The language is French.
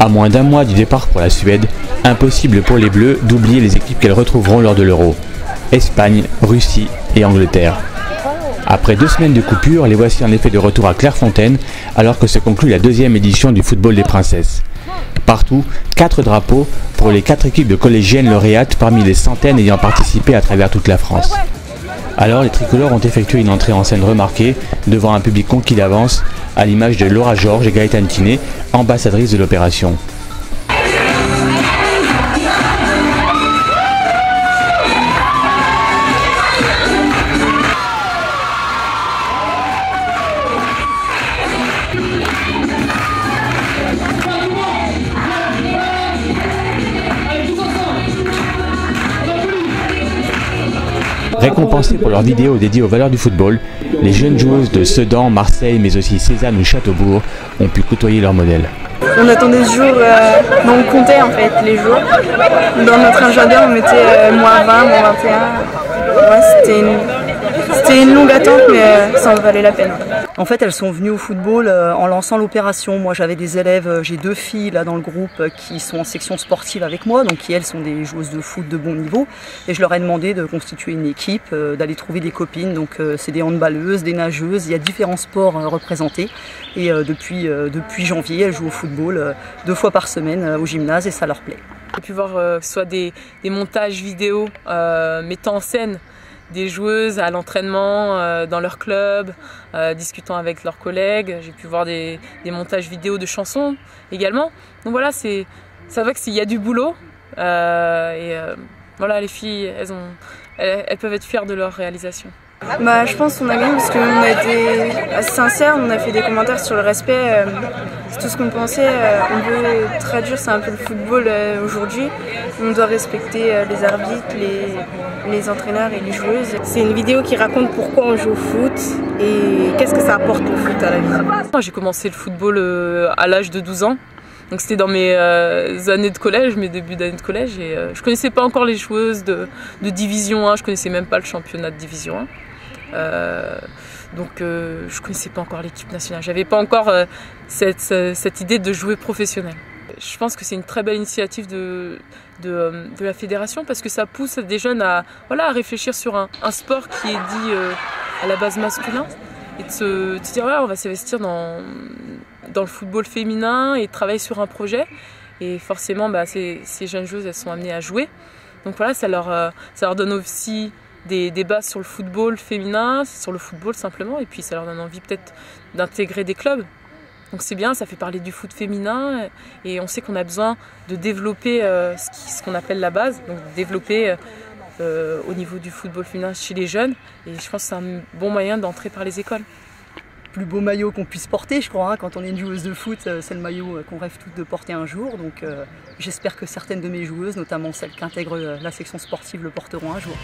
À moins d'un mois du départ pour la Suède, impossible pour les Bleus d'oublier les équipes qu'elles retrouveront lors de l'Euro. Espagne, Russie et Angleterre. Après 2 semaines de coupure, les voici en effet de retour à Clairefontaine alors que se conclut la 2e édition du football des princesses. Partout, 4 drapeaux pour les 4 équipes de collégiennes lauréates parmi les centaines ayant participé à travers toute la France. Alors les tricolores ont effectué une entrée en scène remarquée devant un public conquis d'avance à l'image de Laura Georges et Gaëtane Tinet, ambassadrices de l'opération. Récompensées pour leurs vidéos dédiées aux valeurs du football, les jeunes joueuses de Sedan, Marseille, mais aussi Cézanne ou Châteaubourg ont pu côtoyer leur modèle. On attendait ce jour, on comptait en fait les jours. Dans notre agenda, on mettait moins 20, moins 21. Ouais, c'était une longue attente, mais ça en valait la peine. En fait, elles sont venues au football en lançant l'opération. Moi, j'avais des élèves, j'ai 2 filles là dans le groupe qui sont en section sportive avec moi, donc qui elles sont des joueuses de foot de bon niveau. Et je leur ai demandé de constituer une équipe, d'aller trouver des copines. Donc c'est des handballeuses, des nageuses, il y a différents sports représentés. Et depuis janvier, elles jouent au football 2 fois par semaine au gymnase et ça leur plaît. J'ai pu voir que ce soit des montages vidéo mettant en scène des joueuses à l'entraînement, dans leur club, discutant avec leurs collègues. J'ai pu voir des montages vidéo de chansons également. Donc voilà, ça va qu'il y a du boulot. Voilà, les filles, elles peuvent être fières de leur réalisation. Je pense qu'on a gagné parce qu'on a été assez sincères, on a fait des commentaires sur le respect, c'est tout ce qu'on pensait, on veut traduire, c'est un peu le football aujourd'hui, on doit respecter les arbitres, les entraîneurs et les joueuses. C'est une vidéo qui raconte pourquoi on joue au foot et qu'est-ce que ça apporte au foot à la vie. J'ai commencé le football à l'âge de 12 ans. Donc c'était dans mes années de collège, mes débuts d'années de collège, et je connaissais pas encore les joueuses de division 1, je connaissais même pas le championnat de division 1. Donc je connaissais pas encore l'équipe nationale, j'avais pas encore cette idée de jouer professionnel. Je pense que c'est une très belle initiative de la fédération parce que ça pousse des jeunes à réfléchir sur un sport qui est dit à la base masculin et de se dire on va s'investir dans le football féminin et travailler sur un projet. Et forcément, ces jeunes joueuses, elles sont amenées à jouer. Donc voilà, ça leur donne aussi des bases sur le football féminin, sur le football simplement. Et puis ça leur donne envie peut-être d'intégrer des clubs. Donc c'est bien, ça fait parler du foot féminin. Et on sait qu'on a besoin de développer ce qu'on appelle la base. Donc développer au niveau du football féminin chez les jeunes. Et je pense que c'est un bon moyen d'entrer par les écoles. Plus beau maillot qu'on puisse porter, je crois, quand on est une joueuse de foot, c'est le maillot qu'on rêve toutes de porter un jour. Donc j'espère que certaines de mes joueuses, notamment celles qui intègrent la section sportive, le porteront un jour.